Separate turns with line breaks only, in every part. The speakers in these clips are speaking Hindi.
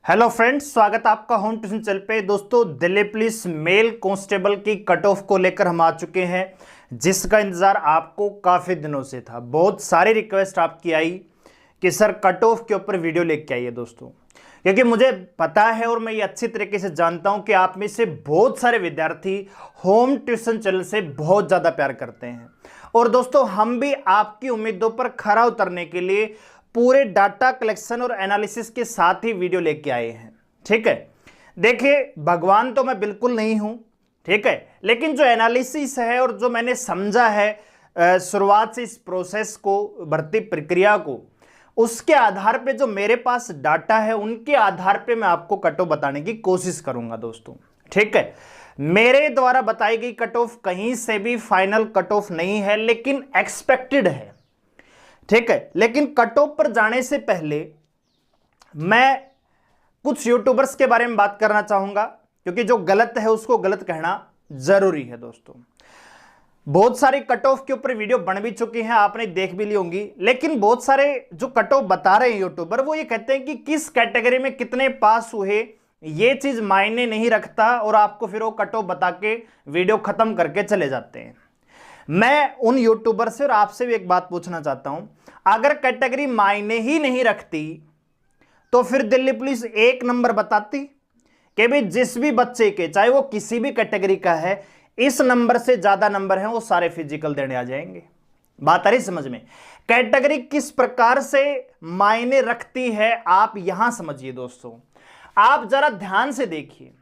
हेलो फ्रेंड्स, स्वागत आपका होम ट्यूशन चैनल पे। दोस्तों, दिल्ली पुलिस मेल कांस्टेबल की कट ऑफ को लेकर हम आ चुके हैं, जिसका इंतजार आपको काफी दिनों से था। बहुत सारी रिक्वेस्ट आपकी आई कि सर कट ऑफ के ऊपर वीडियो लेके आइए दोस्तों, क्योंकि मुझे पता है और मैं ये अच्छी तरीके से जानता हूं कि आप में से बहुत सारे विद्यार्थी होम ट्यूशन चैनल से बहुत ज़्यादा प्यार करते हैं। और दोस्तों, हम भी आपकी उम्मीदों पर खरा उतरने के लिए पूरे डाटा कलेक्शन और एनालिसिस के साथ ही वीडियो लेके आए हैं। ठीक है, देखिए, भगवान तो मैं बिल्कुल नहीं हूं, ठीक है, लेकिन जो एनालिसिस है और जो मैंने समझा है शुरुआत से इस प्रोसेस को, भर्ती प्रक्रिया को, उसके आधार पे जो मेरे पास डाटा है उनके आधार पे मैं आपको कट ऑफ बताने की कोशिश करूंगा दोस्तों। ठीक है, मेरे द्वारा बताई गई कट ऑफ कहीं से भी फाइनल कट ऑफ नहीं है, लेकिन एक्सपेक्टेड है। ठीक है, लेकिन कट ऑफ पर जाने से पहले मैं कुछ यूट्यूबर्स के बारे में बात करना चाहूंगा, क्योंकि जो गलत है उसको गलत कहना जरूरी है दोस्तों। बहुत सारी कट ऑफ के ऊपर वीडियो बन भी चुकी हैं, आपने देख भी ली होंगी, लेकिन बहुत सारे जो कट ऑफ बता रहे हैं यूट्यूबर, वो ये कहते हैं कि किस कैटेगरी में कितने पास हुए ये चीज मायने नहीं रखता, और आपको फिर वो कट ऑफ बता के वीडियो खत्म करके चले जाते हैं। मैं उन यूट्यूबर से और आपसे भी एक बात पूछना चाहता हूं, अगर कैटेगरी मायने ही नहीं रखती तो फिर दिल्ली पुलिस एक नंबर बताती कि भी जिस भी बच्चे के, चाहे वो किसी भी कैटेगरी का है, इस नंबर से ज्यादा नंबर है वो सारे फिजिकल देने आ जाएंगे। बात आ रही समझ में? कैटेगरी किस प्रकार से मायने रखती है आप यहां समझिए दोस्तों। आप जरा ध्यान से देखिए,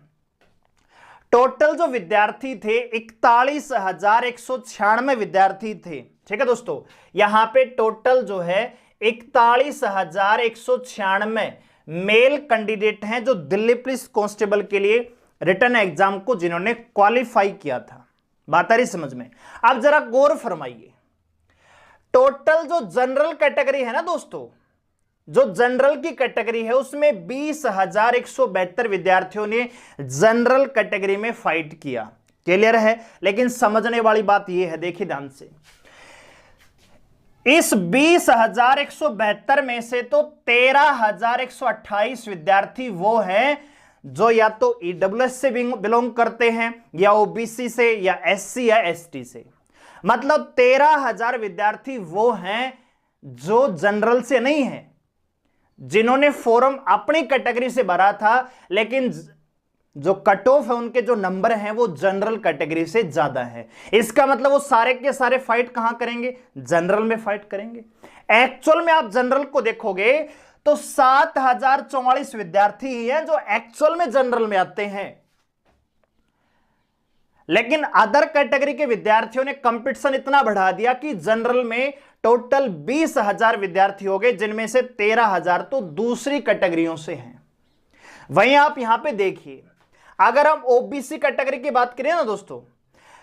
टोटल जो विद्यार्थी थे 41,196 विद्यार्थी थे। ठीक है दोस्तों, यहां पे टोटल जो है 41,196 मेल कैंडिडेट हैं जो दिल्ली पुलिस कांस्टेबल के लिए रिटर्न एग्जाम को जिन्होंने क्वालिफाई किया था। बात आ रही समझ में? अब जरा गौर फरमाइए, टोटल जो जनरल कैटेगरी है ना दोस्तों, जो जनरल की कैटेगरी है उसमें 20,172 विद्यार्थियों ने जनरल कैटेगरी में फाइट किया। क्लियर है? लेकिन समझने वाली बात यह है, देखिए ध्यान से, इस 20,172 में से तो 13,128 विद्यार्थी वो हैं जो या तो ईडब्ल्यूएस से बिलोंग करते हैं, या ओबीसी से, या एससी या एसटी से। मतलब 13,000 विद्यार्थी वो हैं जो जनरल से नहीं है, जिन्होंने फॉर्म अपनी कैटेगरी से भरा था, लेकिन जो कट ऑफ है उनके जो नंबर हैं वो जनरल कैटेगरी से ज्यादा है। इसका मतलब वो सारे के सारे फाइट कहां करेंगे? जनरल में फाइट करेंगे। एक्चुअल में आप जनरल को देखोगे तो 7,044 विद्यार्थी ही हैं जो एक्चुअल में जनरल में आते हैं, लेकिन अदर कैटेगरी के विद्यार्थियों ने कंपटीशन इतना बढ़ा दिया कि जनरल में टोटल 20,000 विद्यार्थी हो गए, जिनमें से 13,000 तो दूसरी कैटेगरियों से हैं। वहीं आप यहां पे देखिए, अगर हम ओबीसी कैटेगरी की बात करें ना दोस्तों,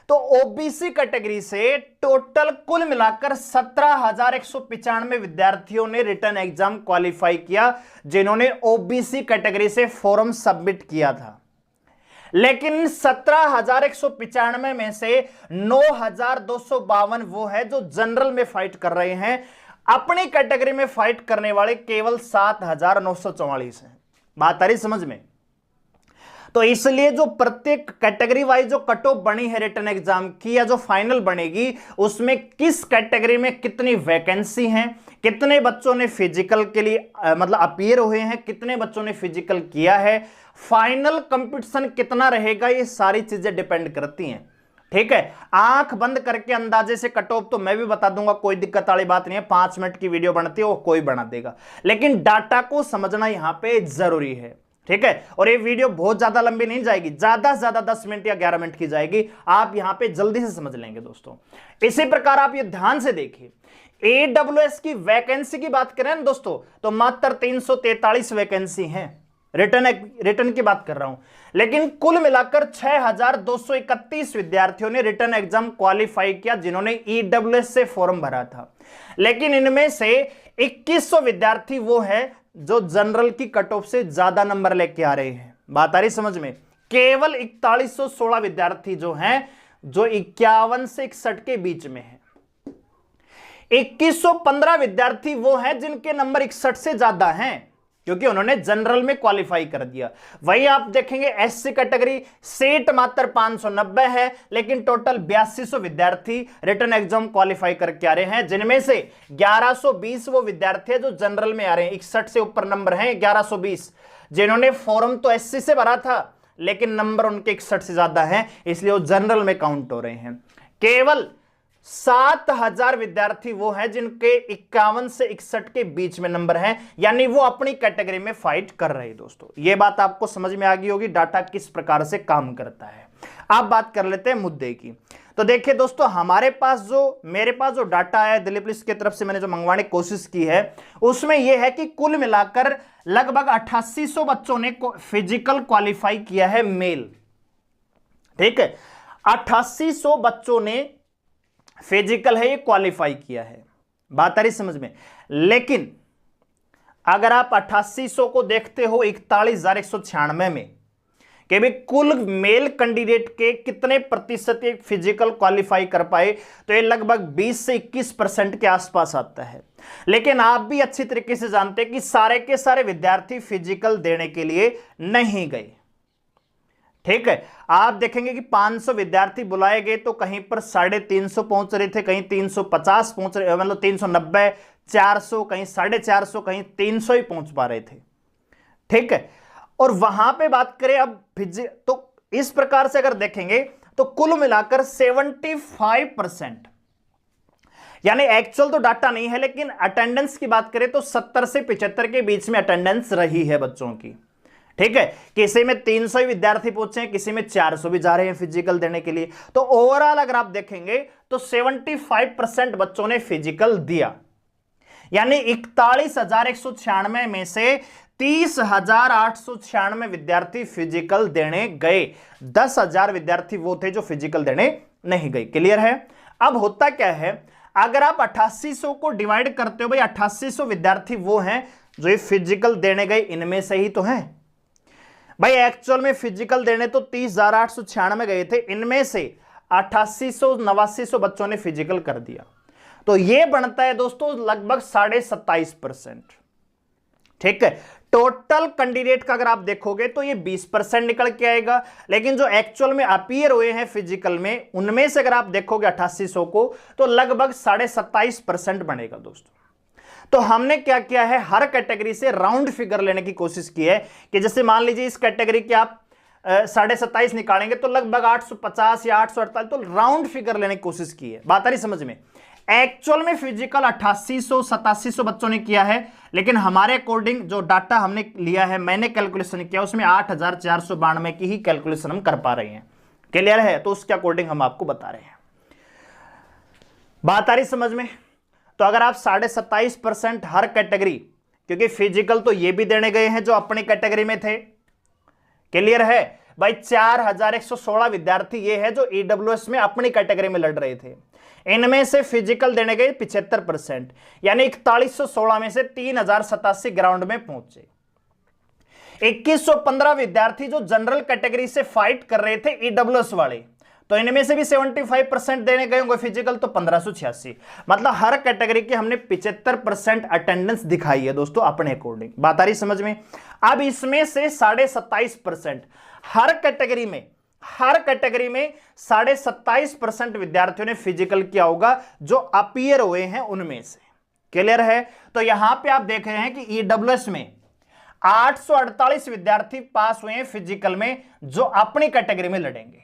तो ओबीसी कैटेगरी से टोटल कुल मिलाकर 17,195 विद्यार्थियों ने रिटर्न एग्जाम क्वालिफाई किया, जिन्होंने ओबीसी कैटेगरी से फॉर्म सबमिट किया था। लेकिन 17,195 में से 9,252 वो है जो जनरल में फाइट कर रहे हैं। अपनी कैटेगरी में फाइट करने वाले केवल 7,944 हैं। बात आ रही समझ में? तो इसलिए जो प्रत्येक कैटेगरी वाइज जो कट ऑफ बनी है रिटर्न एग्जाम की, या जो फाइनल बनेगी, उसमें किस कैटेगरी में कितनी वैकेंसी हैं, कितने बच्चों ने फिजिकल के लिए मतलब अपीयर हुए हैं, कितने बच्चों ने फिजिकल किया है, फाइनल कंपटीशन कितना रहेगा, ये सारी चीजें डिपेंड करती हैं। ठीक है, आंख बंद करके अंदाजे से कट ऑफ तो मैं भी बता दूंगा, कोई दिक्कत वाली बात नहीं है। 5 मिनट की वीडियो बनती है वो कोई बना देगा, लेकिन डाटा को समझना यहां पे जरूरी है। ठीक है, और ये वीडियो बहुत ज्यादा लंबी नहीं जाएगी, ज्यादा से ज्यादा 10 मिनट या 11 मिनट की जाएगी, आप यहां पे जल्दी से समझ लेंगे दोस्तों। इसी प्रकार आप ये ध्यान से देखिए, एडब्ल्यूएस की वैकेंसी की बात करें ना दोस्तों, तो मात्र 343 वैकेंसी हैं। रिटर्न की बात कर रहा हूं, लेकिन कुल मिलाकर 6,231 विद्यार्थियों ने रिटर्न एग्जाम क्वालिफाई किया, जिन्होंने ईडब्ल्यूएस से फॉर्म भरा था। लेकिन इनमें से 2100 विद्यार्थी वो है जो जनरल की कट ऑफ से ज्यादा नंबर लेके आ रहे हैं। बात आ रही समझ में? केवल 4116 विद्यार्थी जो हैं जो 51 से 61 के बीच में है। 2115 विद्यार्थी वो हैं जिनके नंबर 61 से ज्यादा हैं। क्योंकि उन्होंने जनरल में क्वालिफाई कर दिया। वही आप देखेंगे एससी कैटेगरी, सीट मात्र 590 है, लेकिन टोटल 8200 विद्यार्थी रिटन एग्जाम क्वालिफाई करके आ रहे हैं, जिनमें से 1120 वो विद्यार्थी है जो जनरल में आ रहे हैं। 61 से ऊपर नंबर हैं 1120, जिन्होंने फॉर्म तो एससी से भरा था लेकिन नंबर उनके 61 से ज्यादा हैं, इसलिए वो जनरल में काउंट हो रहे हैं। केवल 7000 विद्यार्थी वो हैं जिनके 51 से 61 के बीच में नंबर हैं, यानी वो अपनी कैटेगरी में फाइट कर रहे हैं। दोस्तों ये बात आपको समझ में आ गई होगी डाटा किस प्रकार से काम करता है। अब बात कर लेते हैं मुद्दे की। तो देखिए दोस्तों, मेरे पास जो डाटा है दिल्ली पुलिस की तरफ से मैंने जो मंगवाने की कोशिश की है, उसमें यह है कि कुल मिलाकर लगभग 8800 बच्चों ने फिजिकल क्वालिफाई किया है, मेल। ठीक है, 8800 बच्चों ने फिजिकल है ये क्वालिफाई किया है, बात आ रही समझ में। लेकिन अगर आप 8800 को देखते हो 41,196 में कि भी कुल मेल कैंडिडेट के कितने प्रतिशत ये फिजिकल क्वालिफाई कर पाए, तो ये लगभग 20 से 21% के आसपास आता है। लेकिन आप भी अच्छी तरीके से जानते हैं कि सारे के सारे विद्यार्थी फिजिकल देने के लिए नहीं गए। ठीक है, आप देखेंगे कि 500 विद्यार्थी बुलाए गए तो कहीं पर 350 पहुंच रहे थे, कहीं 350 पहुंच रहे, मतलब 390, 400, कहीं 450, कहीं 300 ही पहुंच पा रहे थे। ठीक है, और वहां पे बात करें अब तो इस प्रकार से अगर देखेंगे तो कुल मिलाकर 75%, यानी एक्चुअल तो डाटा नहीं है लेकिन अटेंडेंस की बात करें तो 70 से 75 के बीच में अटेंडेंस रही है बच्चों की। ठीक है, किसी में 300 विद्यार्थी पहुंचे हैं, किसी में 400 भी जा रहे हैं फिजिकल देने के लिए। तो ओवरऑल अगर आप देखेंगे तो 75% बच्चों ने फिजिकल दिया, यानी 41,196 में से 30,896 विद्यार्थी फिजिकल देने गए। 10,000 विद्यार्थी वो थे जो फिजिकल देने नहीं गए। क्लियर है? अब होता क्या है, अगर आप 8800 को डिवाइड करते हो, भाई 8800 विद्यार्थी वो हैं जो ये फिजिकल देने गए, इनमें से ही तो हैं भाई। एक्चुअल में फिजिकल देने तो 30,896 गए थे, इनमें से 8800 8900 बच्चों ने फिजिकल कर दिया। तो ये बनता है दोस्तों लगभग 27.5%। ठीक है, टोटल कैंडिडेट का अगर आप देखोगे तो ये 20% निकल के आएगा, लेकिन जो एक्चुअल में अपीयर हुए हैं फिजिकल में, उनमें से अगर आप देखोगे 8800 को तो लगभग 27.5% बनेगा दोस्तों। तो हमने क्या किया है, हर कैटेगरी से राउंड फिगर लेने की कोशिश की है कि जैसे मान लीजिए इस कैटेगरी के आप 27.5 निकालेंगे तो लगभग 850 या 848, तो राउंड फिगर लेने की कोशिश की है। बात आ रही समझ में? एक्चुअल में फिजिकल 8800 8700 बच्चों ने किया है, लेकिन हमारे अकॉर्डिंग जो डाटा हमने लिया है, मैंने कैलकुलेशन किया, उसमें 8,492 की ही कैलकुलेशन हम कर पा रहे हैं। क्लियर है? तो उसके अकॉर्डिंग हम आपको बता रहे हैं। बात आ रही समझ में? तो अगर आप 27.5% हर कैटेगरी, क्योंकि फिजिकल तो ये भी देने गए हैं जो अपनी कैटेगरी में थे। क्लियर है भाई? 4116 विद्यार्थी ये है जो ईडब्ल्यूएस में अपनी कैटेगरी में लड़ रहे थे, इनमें से फिजिकल देने गए 75%, यानी 4116 में से 3087 ग्राउंड में पहुंचे। 2115 विद्यार्थी जो जनरल कैटेगरी से फाइट कर रहे थे ईडब्ल्यूएस वाले, तो इनमें से भी 75% देने गए होंगे फिजिकल, तो 1586। मतलब हर कैटेगरी की हमने 75% अटेंडेंस दिखाई है दोस्तों अपने अकॉर्डिंग। बात आ रही समझ में? अब इसमें से 27.5% हर कैटेगरी में 27.5% विद्यार्थियों ने फिजिकल किया होगा जो अपीयर हुए हैं उनमें से। क्लियर है? तो यहां पे आप देख रहे हैं कि ईडब्ल्यूएस में 848 विद्यार्थी पास हुए हैं फिजिकल में जो अपनी कैटेगरी में लड़ेंगे।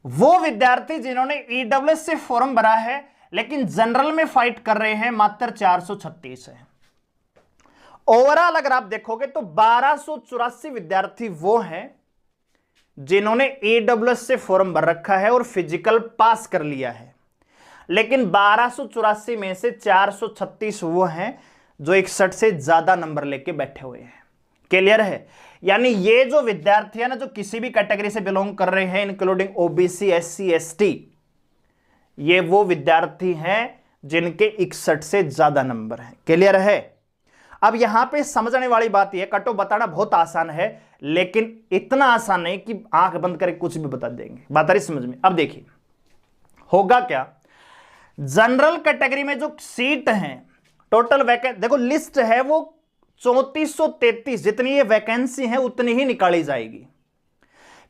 वो विद्यार्थी जिन्होंने ईडब्ल्यूएस से फॉर्म भरा है लेकिन जनरल में फाइट कर रहे हैं मात्र 436 है। ओवरऑल अगर आप देखोगे तो 1284 विद्यार्थी वो हैं जिन्होंने ईडब्ल्यूएस से फॉर्म भर रखा है और फिजिकल पास कर लिया है, लेकिन 1284 में से 436 वो हैं जो 61 से ज्यादा नंबर लेके बैठे हुए हैं। क्लियर है? यानी ये जो विद्यार्थी है ना, जो किसी भी कैटेगरी से बिलोंग कर रहे हैं इंक्लूडिंग ओबीसी, एससी, एसटी, ये वो विद्यार्थी हैं जिनके 61 से ज्यादा नंबर हैं। क्लियर है? अब यहां पे समझने वाली बात यह, कट ऑफ बताना बहुत आसान है लेकिन इतना आसान नहीं कि आंख बंद करके कुछ भी बता देंगे। बात आ रही समझ में? अब देखिए होगा क्या, जनरल कैटेगरी में जो सीट हैं टोटल वैकेंट, देखो लिस्ट है वो 3433 जितनी ये वैकेंसी है उतनी ही निकाली जाएगी।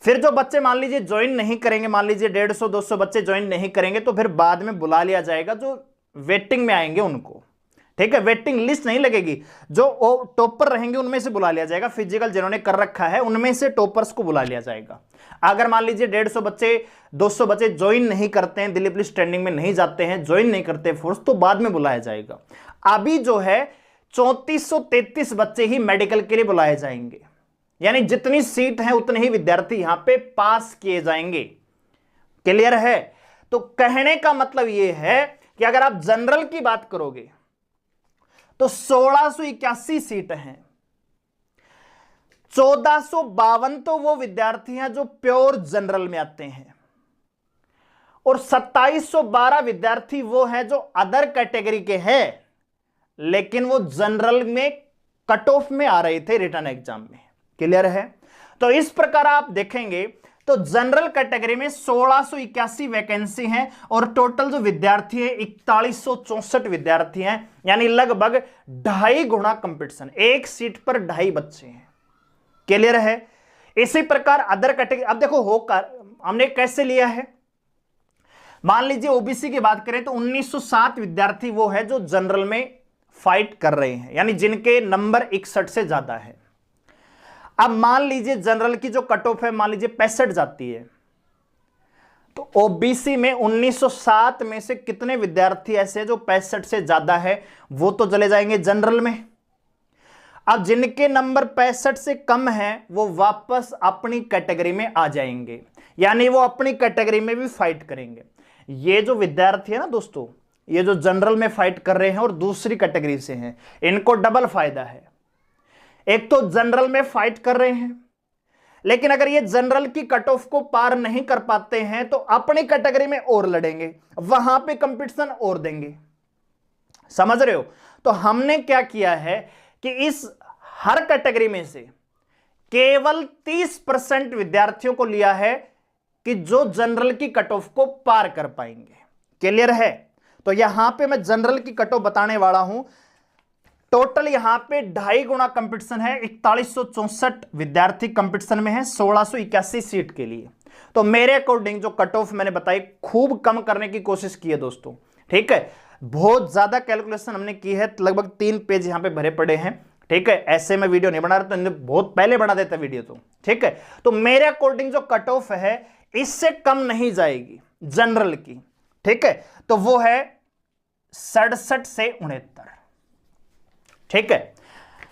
फिर जो बच्चे मान लीजिए ज्वाइन नहीं करेंगे, मान लीजिए 150-200 बच्चे ज्वाइन नहीं करेंगे, तो फिर बाद में बुला लिया जाएगा जो वेटिंग में आएंगे उनको, ठीक है। वेटिंग लिस्ट नहीं लगेगी, जो टॉपर रहेंगे उनमें से बुला लिया जाएगा, फिजिकल जिन्होंने कर रखा है उनमें से टॉपर्स को बुला लिया जाएगा। अगर मान लीजिए 150 बच्चे 200 बच्चे ज्वाइन नहीं करते हैं, दिल्ली पुलिस ट्रेनिंग में नहीं जाते हैं, ज्वाइन नहीं करते फोर्स, तो बाद में बुलाया जाएगा। अभी जो है 3433 बच्चे ही मेडिकल के लिए बुलाए जाएंगे, यानी जितनी सीट है उतने ही विद्यार्थी यहां पे पास किए जाएंगे। क्लियर है? तो कहने का मतलब यह है कि अगर आप जनरल की बात करोगे तो 1681 सीट हैं, 1452 तो वो विद्यार्थी हैं जो प्योर जनरल में आते हैं, और 2712 विद्यार्थी वो हैं जो अदर कैटेगरी के हैं, लेकिन वो जनरल में कट ऑफ में आ रहे थे रिटर्न एग्जाम में। क्लियर है? तो इस प्रकार आप देखेंगे तो जनरल कैटेगरी में 1681 वैकेंसी हैं और टोटल जो विद्यार्थी है 4164 विद्यार्थी हैं, यानी लगभग 2.5 गुना कंपटीशन, एक सीट पर 2.5 बच्चे हैं। क्लियर है? इसी प्रकार अदर कैटेगरी, अब देखो होकर हमने कैसे लिया है। मान लीजिए ओबीसी की बात करें तो 1907 विद्यार्थी वो है जो जनरल में फाइट कर रहे हैं, यानी जिनके नंबर 61 से ज्यादा है। अब मान लीजिए जनरल की जो कट ऑफ है मान लीजिए 65 जाती है, तो ओबीसी में 1907 में से कितने विद्यार्थी ऐसे जो 65 से ज्यादा है वो तो चले जाएंगे जनरल में। अब जिनके नंबर 65 से कम है वो वापस अपनी कैटेगरी में आ जाएंगे, यानी वो अपनी कैटेगरी में भी फाइट करेंगे। ये जो विद्यार्थी है ना दोस्तों, ये जो जनरल में फाइट कर रहे हैं और दूसरी कैटेगरी से हैं, इनको डबल फायदा है। एक तो जनरल में फाइट कर रहे हैं, लेकिन अगर ये जनरल की कट ऑफ को पार नहीं कर पाते हैं तो अपनी कैटेगरी में और लड़ेंगे, वहां पे कंपटीशन और देंगे। समझ रहे हो? तो हमने क्या किया है कि इस हर कैटेगरी में से केवल 30% विद्यार्थियों को लिया है कि जो जनरल की कट ऑफ को पार कर पाएंगे। क्लियर है? तो यहां पे मैं जनरल की कट ऑफ बताने वाला हूं। टोटल यहां पे 2.5 गुना कंपटीशन है, 4164 विद्यार्थी कंपटीशन में है 1681 सीट के लिए। तो मेरे अकॉर्डिंग जो कट ऑफ मैंने बताई खूब कम करने की कोशिश की है दोस्तों, ठीक है। बहुत ज्यादा कैलकुलेशन हमने की है, लगभग 3 पेज यहां पे भरे पड़े हैं, ठीक है। ऐसे में वीडियो नहीं बना रहा तो बहुत पहले बना देता वीडियो तो, ठीक है। तो मेरे अकॉर्डिंग जो कट ऑफ है इससे कम नहीं जाएगी जनरल की, ठीक है। तो वो है 67 से 69, ठीक है।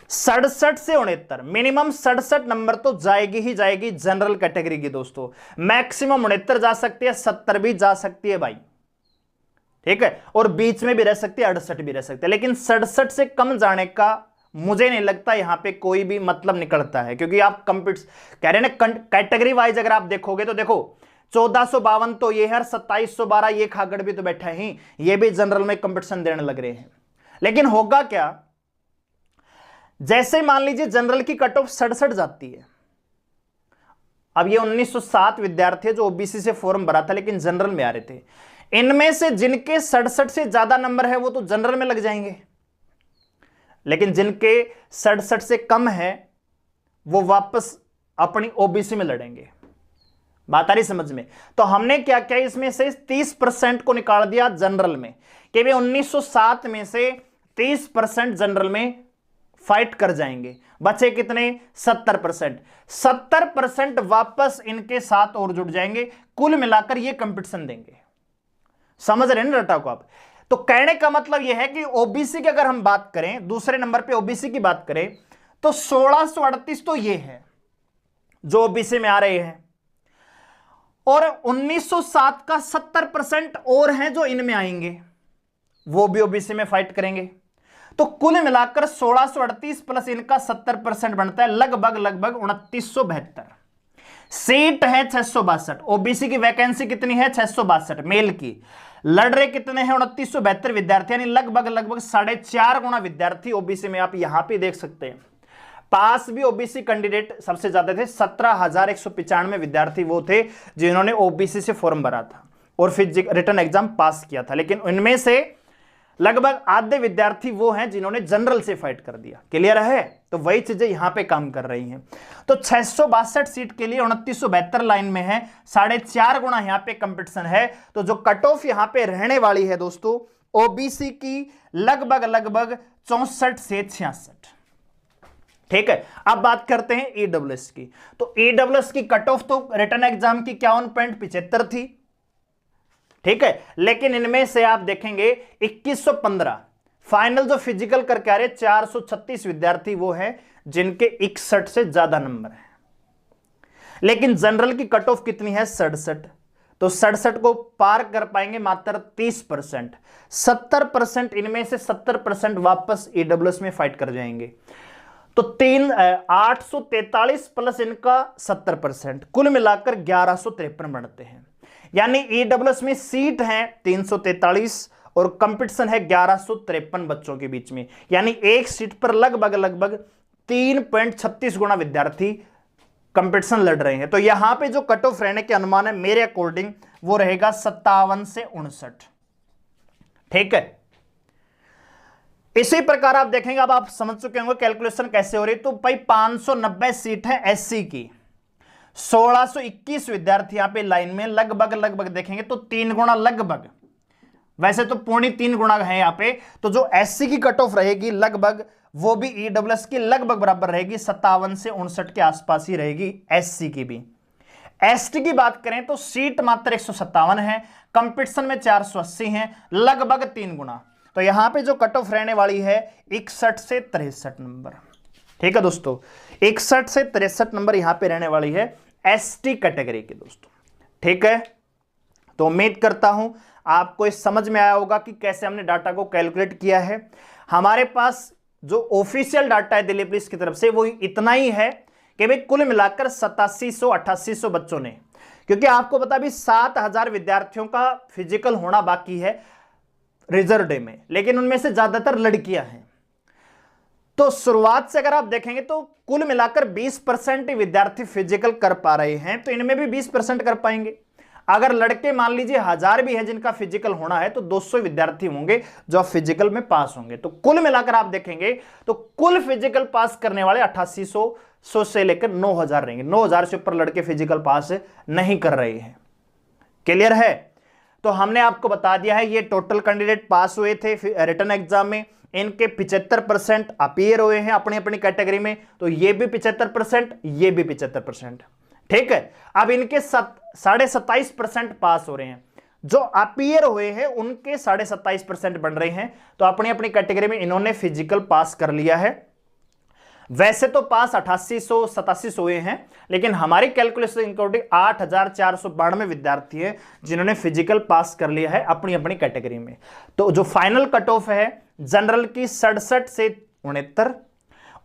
67 से 69, मिनिमम 67 नंबर तो जाएगी ही जाएगी जनरल कैटेगरी की दोस्तों। मैक्सिमम 69 जा सकती है, 70 भी जा सकती है भाई, ठीक है। और बीच में भी रह सकती है, 68 भी रह सकती है, लेकिन 67 से कम जाने का मुझे नहीं लगता यहां पे कोई भी मतलब निकलता है, क्योंकि आप कह रहे हैं ना कैटेगरी वाइज अगर आप देखोगे तो देखो 1452 तो ये है, 2712 ये खागड़ भी तो बैठा ही, ये भी जनरल में कंपटीशन देने लग रहे हैं। लेकिन होगा क्या, जैसे मान लीजिए जनरल की कट ऑफ 67 जाती है, अब ये 1907 विद्यार्थी है जो ओबीसी से फॉर्म भरा था लेकिन जनरल में आ रहे थे, इनमें से जिनके 67 से ज्यादा नंबर है वो तो जनरल में लग जाएंगे, लेकिन जिनके 67 से कम है वो वापस अपनी ओबीसी में लड़ेंगे। बात आ रही समझ में? तो हमने क्या किया, इसमें से 30% को निकाल दिया जनरल में, कि वे 1907 में से 30% जनरल में फाइट कर जाएंगे। बचे कितने? 70%। 70% वापस इनके साथ और जुड़ जाएंगे, कुल मिलाकर ये कंपटीशन देंगे। समझ रहे हैं ना डाटा को आप? तो कहने का मतलब यह है कि ओबीसी की अगर हम बात करें, दूसरे नंबर पे ओबीसी की बात करें तो 1638 तो ये है जो ओबीसी में आ रहे हैं, और 1907 का 70% और हैं जो इनमें आएंगे, वो भी ओबीसी में फाइट करेंगे। तो कुल मिलाकर 1638 प्लस इनका 70% बनता है लगभग 2972। सीट है 662, ओबीसी की वैकेंसी कितनी है? 662 मेल की। लड़ रहे कितने हैं? 2972 विद्यार्थी, यानी लगभग 4.5 गुना विद्यार्थी ओबीसी में आप यहां पे देख सकते हैं। पास भी ओबीसी कैंडिडेट सबसे ज्यादा थे, 17,195 विद्यार्थी वो थे जिन्होंने ओबीसी से फॉर्म भरा था और फिर रिटर्न एग्जाम पास किया था। लेकिन इनमें से लगभग आधे विद्यार्थी वो हैं जिन्होंने जनरल से फाइट कर दिया। क्लियर है? तो वही चीजें यहां पे काम कर रही हैं। तो 662 सीट के लिए 2972 लाइन में है, 4.5 गुना यहां पे कंपटीशन है। तो जो कट ऑफ यहां पे रहने वाली है दोस्तों ओबीसी की लगभग 64 से 66। ठीक है, अब बात करते हैं ईडब्ल्यूएस की। तो ईडब्ल्यूएस की कट ऑफ तो रिटन एग्जाम की 51.75 थी। ठीक है, लेकिन इनमें से आप देखेंगे 2115 फाइनल जो फिजिकल करके आ रहे 436 विद्यार्थी वो हैं जिनके 61 से ज्यादा नंबर है। लेकिन जनरल की कट ऑफ कितनी है? 67। तो 67 को पार कर पाएंगे मात्र 30%। 70% इनमें से 70% वापस ईडब्ल्यूएस में फाइट कर जाएंगे। तो 843 प्लस इनका 70%, कुल मिलाकर 1153 बनते हैं। यानी ईडब्ल्यूएस में सीट है 343 और कंपटीशन है 1153 बच्चों के बीच में। यानी एक सीट पर लगभग 3.36 गुना विद्यार्थी कंपटीशन लड़ रहे हैं। तो यहां पे जो कट ऑफ रहने के अनुमान है मेरे अकॉर्डिंग वो रहेगा 57 से 59। ठीक है, इसी प्रकार आप देखेंगे, अब आप समझ चुके होंगे कैलकुलेशन कैसे हो रही। तो भाई 590 सीट है एससी की, 1621 विद्यार्थी यहां पे लाइन में, लगभग देखेंगे तो 3 गुना, लगभग वैसे तो 3.25 गुना है यहां पे। तो जो एससी की कट ऑफ रहेगी लगभग वो भी ईडब्ल्यूएस की लगभग बराबर रहेगी, 57 से 59 के आसपास ही रहेगी एससी की भी। एसटी की बात करें तो सीट मात्र 157 है, कंपटीशन में 480 है, लगभग 3 गुना। तो यहां पे जो कट ऑफ रहने वाली है 61 से 63 नंबर। ठीक है दोस्तों, 61 से 63 नंबर यहां पे रहने वाली है एसटी कैटेगरी के दोस्तों। ठीक है, तो उम्मीद करता हूं आपको इस समझ में आया होगा कि कैसे हमने डाटा को कैलकुलेट किया है। हमारे पास जो ऑफिशियल डाटा है दिल्ली पुलिस की तरफ से वो इतना ही है कि भाई कुल मिलाकर 8700-8800 बच्चों ने, क्योंकि आपको पता भी 7000 विद्यार्थियों का फिजिकल होना बाकी है रिजर्व डे में, लेकिन उनमें से ज्यादातर लड़कियां हैं। तो शुरुआत से अगर आप देखेंगे तो कुल मिलाकर 20% विद्यार्थी फिजिकल कर पा रहे हैं, तो इनमें भी 20% कर पाएंगे। अगर लड़के मान लीजिए 1000 भी है जिनका फिजिकल होना है, तो 200 विद्यार्थी होंगे जो फिजिकल में पास होंगे। तो कुल मिलाकर आप देखेंगे तो कुल फिजिकल पास करने वाले 8800 से लेकर 9000 रहेंगे। 9000 से ऊपर लड़के फिजिकल पास नहीं कर रहे हैं। क्लियर है? तो हमने आपको बता दिया है ये टोटल कैंडिडेट पास हुए थे रिटन एग्जाम में, इनके 75% अपीयर हुए हैं अपनी अपनी कैटेगरी में। तो ये भी 75%, ये भी 75%। ठीक है, अब इनके 27.5% पास हो रहे हैं। जो अपीयर हुए हैं उनके 27.5% बन रहे हैं। तो अपनी अपनी कैटेगरी में इन्होंने फिजिकल पास कर लिया है। वैसे तो पास 8800-8700 हुए हैं, लेकिन हमारी कैलकुलेशन अकॉर्डिंग 8492 विद्यार्थी हैं जिन्होंने फिजिकल पास कर लिया है अपनी अपनी कैटेगरी में। तो जो फाइनल कट ऑफ है जनरल की 67 से 69,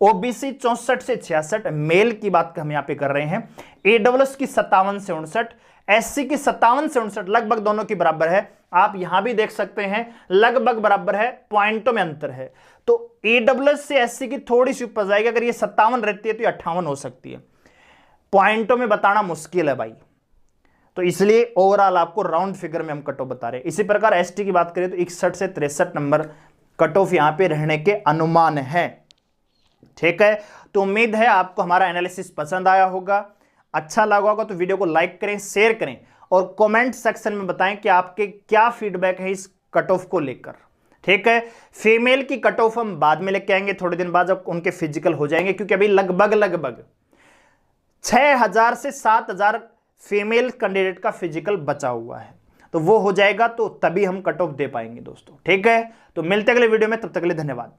ओबीसी 64 से 66, मेल की बात हम यहां पे कर रहे हैं, ईडब्ल्यूएस की 57 से 59, एससी की 57 से 59, लगभग दोनों की बराबर है। आप यहां भी देख सकते हैं लगभग बराबर है, पॉइंटों में अंतर है। तो ईडब्ल्यूएस से एससी की थोड़ी सी ऊपर जाएगी, अगर ये 57 रहती है तो ये 58 हो सकती है। पॉइंटों में बताना मुश्किल है भाई, तो इसलिए ओवरऑल आपको राउंड फिगर में हम कट ऑफ बता रहे हैं। इसी प्रकार एसटी की बात करें तो 61 से 63 नंबर कट ऑफ यहां पे रहने के अनुमान है। ठीक है, तो उम्मीद है आपको हमारा एनालिसिस पसंद आया होगा। अच्छा लगा होगा तो वीडियो को लाइक करें, शेयर करें और कमेंट सेक्शन में बताएं कि आपके क्या फीडबैक है इस कट ऑफ को लेकर। ठीक है, फीमेल की कट ऑफ हम बाद में लेके आएंगे, थोड़े दिन बाद जब उनके फिजिकल हो जाएंगे, क्योंकि अभी लगभग 6000 से 7000 फीमेल कैंडिडेट का फिजिकल बचा हुआ है। तो वो हो जाएगा तो तभी हम कट ऑफ दे पाएंगे दोस्तों। ठीक है, तो मिलते अगले वीडियो में, तब तक के लिए धन्यवाद।